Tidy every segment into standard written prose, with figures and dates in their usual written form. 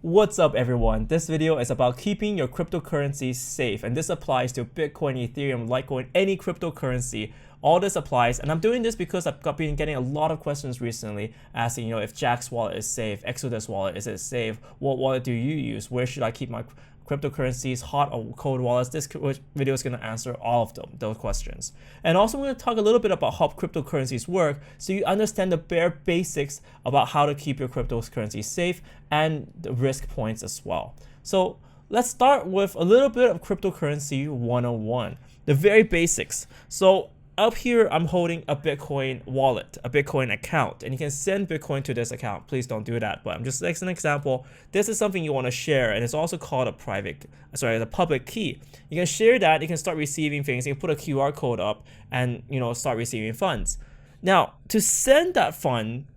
What's up everyone? This video is about keeping your cryptocurrencies safe, and this applies to Bitcoin, Ethereum, Litecoin, any cryptocurrency. All this applies, and I'm doing this because I've been getting a lot of questions recently asking, if Jack's wallet is safe, Exodus wallet, is it safe? What wallet do you use? Where should I keep my cryptocurrencies, hot or cold wallets? This video is going to answer all of those questions. And also I'm going to talk a little bit about how cryptocurrencies work so you understand the bare basics about how to keep your cryptocurrency safe and the risk points as well. So let's start with a little bit of cryptocurrency 101, the very basics. So up here, I'm holding a Bitcoin wallet, a Bitcoin account, and you can send Bitcoin to this account. Please don't do that, but I'm just as an example. This is something you want to share, and it's also called a the public key. You can share that. You can start receiving things. You can put a QR code up, and start receiving funds. Now, to send that fund,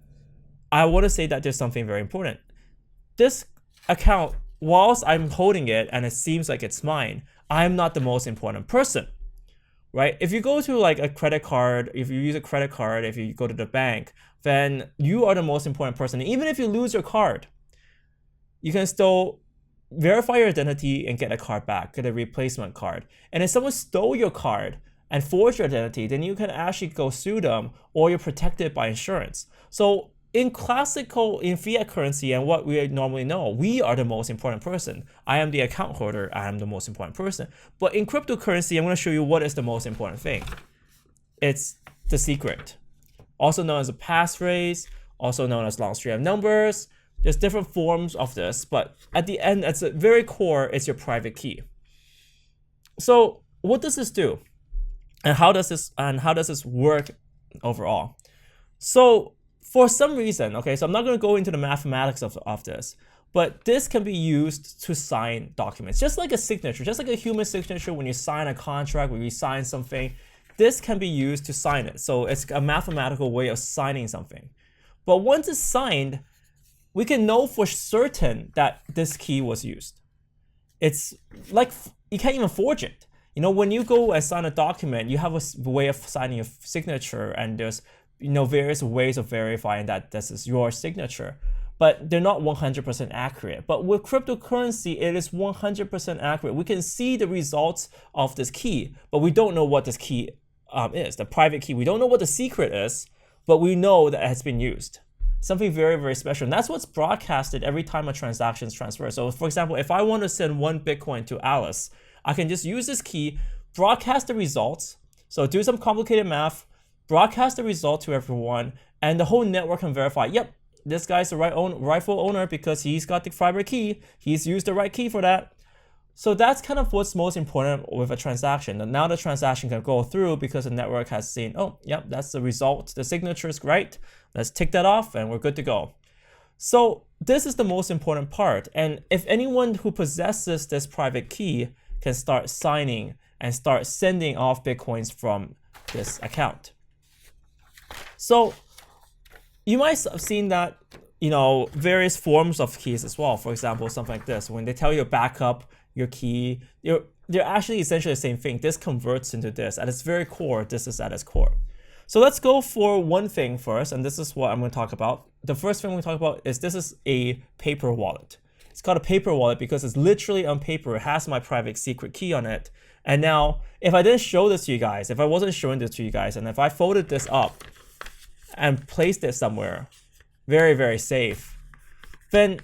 I want to say that there's something very important. This account, whilst I'm holding it and it seems like it's mine, I'm not the most important person. Right? If you go to like a credit card, if you use a credit card, if you go to the bank, then you are the most important person. Even if you lose your card, you can still verify your identity and get a card back, get a replacement card. And if someone stole your card and forged your identity, then you can actually go sue them, or you're protected by insurance. So in fiat currency and what we normally know, we are the most important person. I am the account holder, I am the most important person. But in cryptocurrency, I'm going to show you what is the most important thing. It's the secret. Also known as a passphrase, also known as long string of numbers. There's different forms of this, but at the end, at the very core, it's your private key. So what does this do? And how does this work overall? So for some reason, so I'm not going to go into the mathematics of this, but this can be used to sign documents, just like a signature, just like a human signature. When you sign a contract, when you sign something, this can be used to sign it. So it's a mathematical way of signing something. But once it's signed, we can know for certain that this key was used. It's like you can't even forge it. When you go and sign a document, you have a way of signing your signature, and there's various ways of verifying that this is your signature, but they're not 100% accurate. But with cryptocurrency, it is 100% accurate. We can see the results of this key, but we don't know what this key is, the private key. We don't know what the secret is, but we know that it has been used. Something very, very special. And that's what's broadcasted every time a transaction is transferred. So for example, if I want to send 1 Bitcoin to Alice, I can just use this key, broadcast the results. So do some complicated math, broadcast the result to everyone, and the whole network can verify, yep, this guy's the rightful owner because he's got the private key. He's used the right key for that. So that's kind of what's most important with a transaction. And now the transaction can go through because the network has seen, oh, yep, that's the result. The signature is right. Let's tick that off and we're good to go. So this is the most important part. And if anyone who possesses this private key can start signing and start sending off Bitcoins from this account. So you might have seen that, various forms of keys as well. For example, something like this. When they tell you to back up your key, they're actually essentially the same thing. This converts into this. At its very core, this is at its core. So let's go for one thing first, and this is what I'm going to talk about. The first thing we talk about is this is a paper wallet. It's called a paper wallet because it's literally on paper. It has my private secret key on it. And now, if I didn't show this to you guys, if I wasn't showing this to you guys, and if I folded this up and placed it somewhere very, very safe, then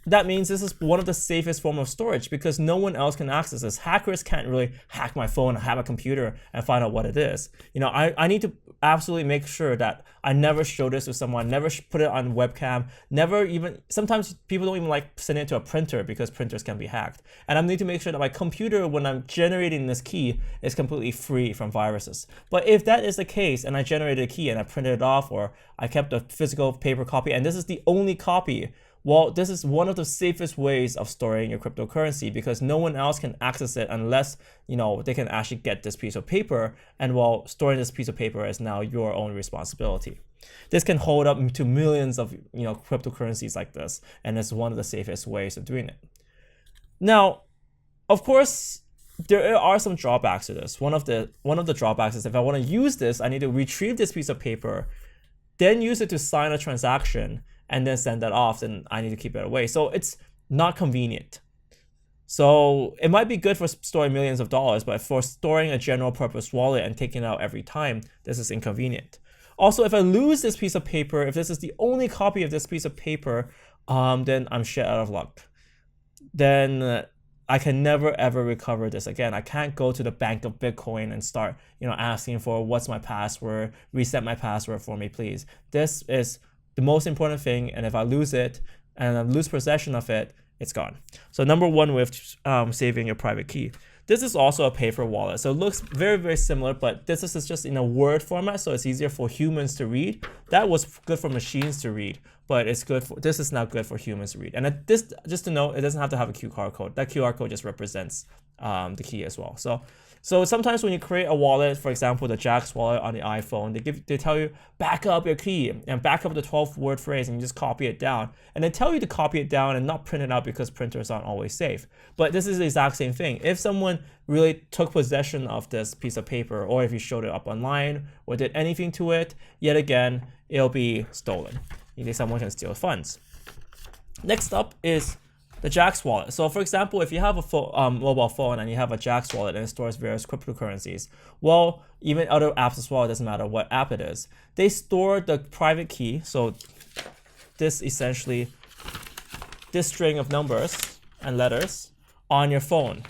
that means this is one of the safest form of storage because no one else can access this. Hackers can't really hack my phone, have a computer, and find out what it is. I need to absolutely make sure that I never show this to someone, never put it on webcam, never even, sometimes people don't even like send it to a printer because printers can be hacked. And I need to make sure that my computer, when I'm generating this key, is completely free from viruses. But if that is the case, and I generated a key and I printed it off, or I kept a physical paper copy, and this is the only copy, well, this is one of the safest ways of storing your cryptocurrency because no one else can access it unless, they can actually get this piece of paper. And while storing this piece of paper is now your own responsibility. This can hold up to millions of, cryptocurrencies like this. And it's one of the safest ways of doing it. Now, of course, there are some drawbacks to this. One of the drawbacks is if I want to use this, I need to retrieve this piece of paper, then use it to sign a transaction, and then send that off, then I need to keep it away. So it's not convenient. So it might be good for storing millions of dollars, but for storing a general purpose wallet and taking it out every time, this is inconvenient. Also, if I lose this piece of paper, if this is the only copy of this piece of paper, then I'm shit out of luck. Then I can never ever recover this again. I can't go to the bank of Bitcoin and start, asking for what's my password, reset my password for me, please. This is the most important thing, and if I lose it and I lose possession of it, it's gone. So number one with saving your private key. This is also a paper wallet. So it looks very, very similar, but this is just in a Word format, so it's easier for humans to read. That was good for machines to read, but this is not good for humans to read. And this, just to note, it doesn't have to have a QR code. That QR code just represents the key as well. So sometimes when you create a wallet, for example, the Jaxx wallet on the iPhone, they tell you back up your key and back up the 12-word phrase, and you just copy it down. And they tell you to copy it down and not print it out because printers aren't always safe. But this is the exact same thing. If someone really took possession of this piece of paper, or if you showed it up online or did anything to it, yet again, it'll be stolen. Someone can steal funds. Next up is the Jaxx wallet. So for example, if you have a mobile phone and you have a Jaxx wallet and it stores various cryptocurrencies, well, even other apps as well, it doesn't matter what app it is, they store the private key. So this essentially, this string of numbers and letters on your phone.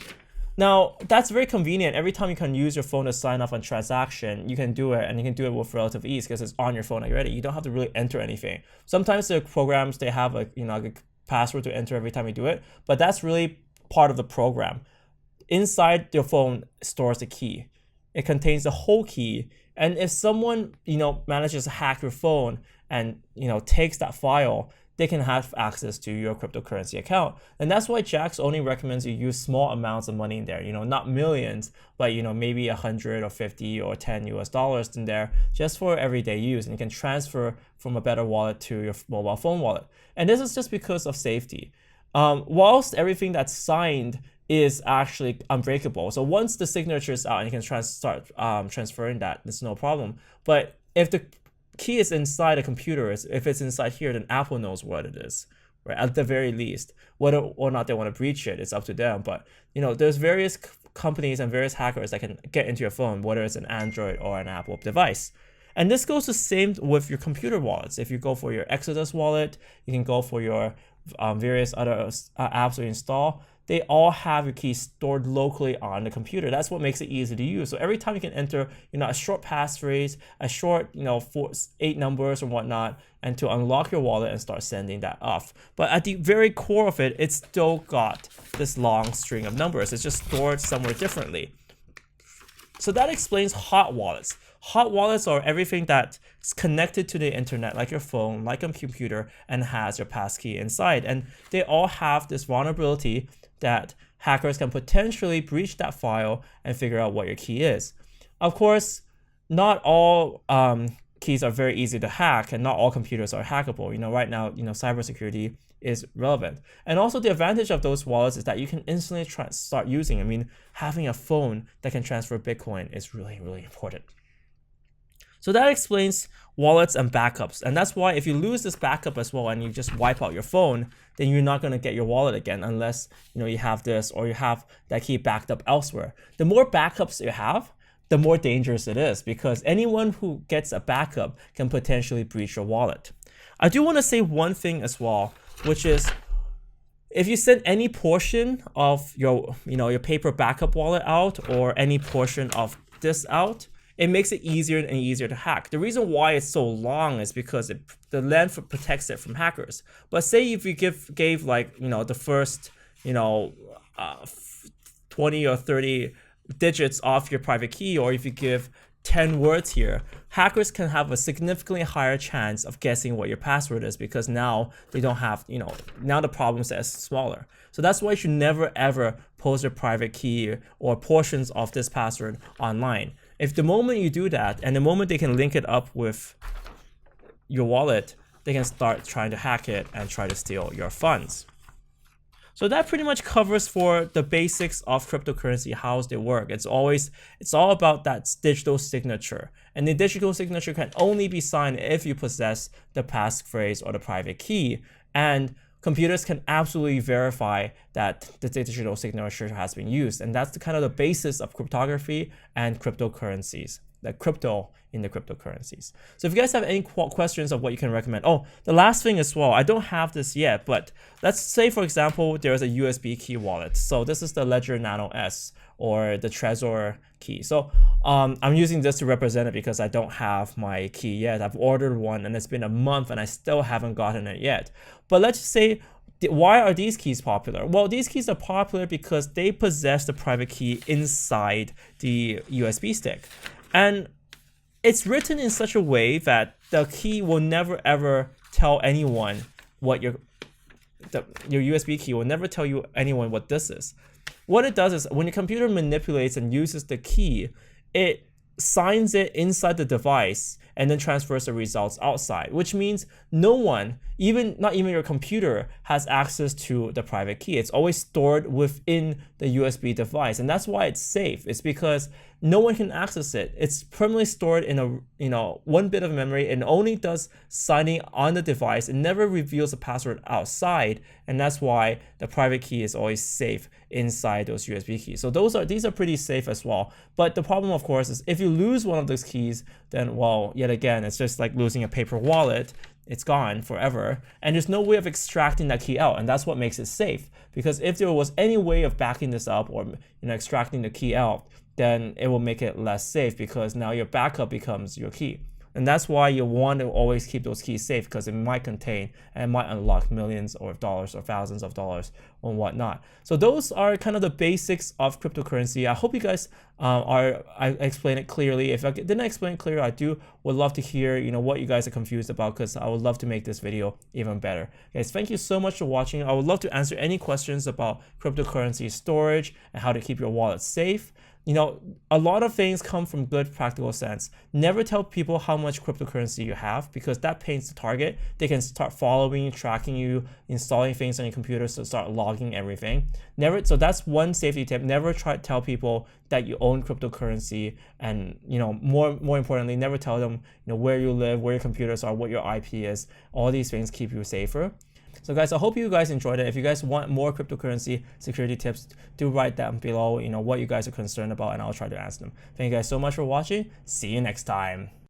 Now, that's very convenient. Every time you can use your phone to sign off on transaction, you can do it, and you can do it with relative ease because it's on your phone already. You don't have to really enter anything. Sometimes the programs, they have a password to enter every time you do it, but that's really part of the program. Inside your phone stores the key. It contains the whole key, and if someone manages to hack your phone and takes that file, they can have access to your cryptocurrency account. And that's why Jaxx only recommends you use small amounts of money in there, not millions, but maybe 100 or 50 or 10 US dollars in there just for everyday use. And you can transfer from a better wallet to your mobile phone wallet. And this is just because of safety. Whilst everything that's signed is actually unbreakable. So once the signature is out and you can start transferring that, there's no problem. But if the key is inside a computer, if it's inside here, then Apple knows what it is, right? At the very least, whether or not they want to breach it, it's up to them. But there's various companies and various hackers that can get into your phone, whether it's an Android or an Apple device. And this goes the same with your computer wallets. If you go for your Exodus wallet, you can go for your various other apps you install. They all have your keys stored locally on the computer. That's what makes it easy to use. So every time you can enter, a short passphrase, a short, 8 numbers or whatnot, and to unlock your wallet and start sending that off. But at the very core of it, it's still got this long string of numbers. It's just stored somewhere differently. So that explains hot wallets. Hot wallets are everything that's connected to the internet, like your phone, like a computer, and has your passkey inside. And they all have this vulnerability that hackers can potentially breach that file and figure out what your key is. Of course, not all keys are very easy to hack, and not all computers are hackable. Right now, cybersecurity is relevant. And also the advantage of those wallets is that you can instantly start using. Having a phone that can transfer Bitcoin is really, really important. So that explains wallets and backups. And that's why if you lose this backup as well and you just wipe out your phone, then you're not going to get your wallet again unless you have this or you have that key backed up elsewhere. The more backups you have, the more dangerous it is, because anyone who gets a backup can potentially breach your wallet. I do want to say one thing as well, which is if you send any portion of your paper backup wallet out or any portion of this out, it makes it easier and easier to hack. The reason why it's so long is because the length protects it from hackers. But say if you gave the first 20 or 30 digits off your private key, or if you give 10 words here, hackers can have a significantly higher chance of guessing what your password is, because now they don't have, now the problem set is smaller. So that's why you should never ever post your private key or portions of this password online. If the moment you do that, and the moment they can link it up with your wallet, they can start trying to hack it and try to steal your funds. So that pretty much covers for the basics of cryptocurrency, how they work. It's all about that digital signature. And the digital signature can only be signed if you possess the passphrase or the private key. And computers can absolutely verify that the digital signature has been used. And that's the kind of the basis of cryptography and cryptocurrencies, the crypto in the cryptocurrencies. So if you guys have any questions of what you can recommend. Oh, the last thing as well, I don't have this yet, but let's say, for example, there's a USB key wallet. So this is the Ledger Nano S or the Trezor key. So I'm using this to represent it because I don't have my key yet. I've ordered one and it's been a month and I still haven't gotten it yet. But let's just say, why are these keys popular? Well, these keys are popular because they possess the private key inside the USB stick. And it's written in such a way that the key will never ever tell anyone what your USB key will never tell anyone what this is. What it does is when your computer manipulates and uses the key, it signs it inside the device and then transfers the results outside, which means no one, not even your computer, has access to the private key. It's always stored within the USB device, and that's why it's safe. It's because no one can access it. It's permanently stored in one bit of memory and only does signing on the device. It never reveals the password outside, and that's why the private key is always safe inside those USB keys. So these are pretty safe as well. But the problem, of course, is if you lose one of those keys, then, well, yet again, it's just like losing a paper wallet. It's gone forever, and there's no way of extracting that key out, and that's what makes it safe. Because if there was any way of backing this up or extracting the key out, then it will make it less safe because now your backup becomes your key. And that's why you want to always keep those keys safe, because it might contain and it might unlock millions of dollars or thousands of dollars or whatnot. So those are kind of the basics of cryptocurrency. I hope you guys I explained it clearly. If I didn't explain it clearly, would love to hear what you guys are confused about, because I would love to make this video even better. Guys, thank you so much for watching. I would love to answer any questions about cryptocurrency storage and how to keep your wallet safe. A lot of things come from good practical sense. Never tell people how much cryptocurrency you have, because that paints the target. They can start following you, tracking you, installing things on your computer, so start logging everything. So that's one safety tip. Never tell people that you own cryptocurrency, and more importantly, never tell them where you live, where your computers are, what your IP is. All these things keep you safer. So guys, I hope you guys enjoyed it. If you guys want more cryptocurrency security tips, do write down below what you guys are concerned about, and I'll try to answer them. Thank you guys so much for watching. See you next time.